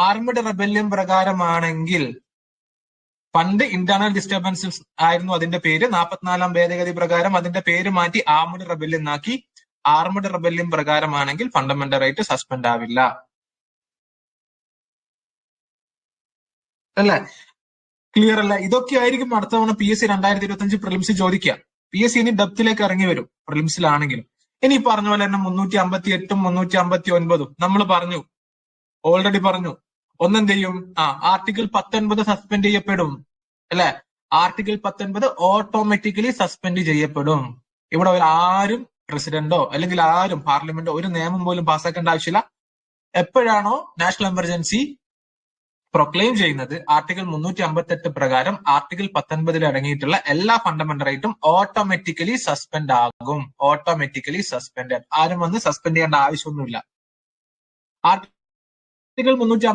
Armed rebellion പ്രകാരമാണെങ്കിൽ, പണ്ട് internal disturbances ആയിരുന്നു അതിന്റെ പേര്, 44-ാം ഭേദഗതി പ്രകാരം അതിന്റെ പേര് മാറ്റി ആർമഡ് റെബല്യൻ ആക്കി. ആർമഡ് റെബല്യൻ പ്രകാരമാണെങ്കിൽ ഫണ്ടമെന്റൽ റൈറ്റ് സസ്പെൻഡ് ആവില്ല. അല്ലെ? ക്ലിയർ അല്ല? ഇതൊക്കെ ആയിരിക്കും അടുത്ത തവണ PSC 2025 പ്രിലിംസ് ചോദിക്കുക. PSC ഇനി ഡെപ്തിലേക്ക് ഇറങ്ങി വരും പ്രിലിംസിലാണെങ്കിലും. ഇനി പറഞ്ഞ പോലെ തന്നെ 358ഉം 359ഉം നമ്മൾ പറഞ്ഞു, ഓൾറെഡി പറഞ്ഞു. ഒന്നെന്ത് ചെയ്യും? ആർട്ടിക്കിൾ 19 സസ്പെൻഡ് ചെയ്യപ്പെടും. അല്ലെ? ആർട്ടിക്കിൾ 19 ഓട്ടോമാറ്റിക്കലി സസ്പെൻഡ് ചെയ്യപ്പെടും. ഇവിടെ ആരും പ്രസിഡന്റോ അല്ലെങ്കിൽ ആരും പാർലമെന്റോ ഒരു നിയമം പോലും പാസ്സാക്കേണ്ട ആവശ്യമില്ല. എപ്പോഴാണോ നാഷണൽ എമർജൻസി പ്രൊക്ലെയിം ചെയ്യുന്നത്, ആർട്ടിക്കിൾ 358 പ്രകാരം ആർട്ടിക്കിൾ 19 അടങ്ങിയിട്ടുള്ള എല്ലാ ഫണ്ടമെന്റൽ റൈറ്റും ഓട്ടോമാറ്റിക്കലി സസ്പെൻഡ് ആകും. Automatically suspend. ആരും വന്ന് സസ്പെൻഡ് ചെയ്യേണ്ട ആവശ്യമൊന്നുമില്ല. ആർട്ടിക്കിൾ 358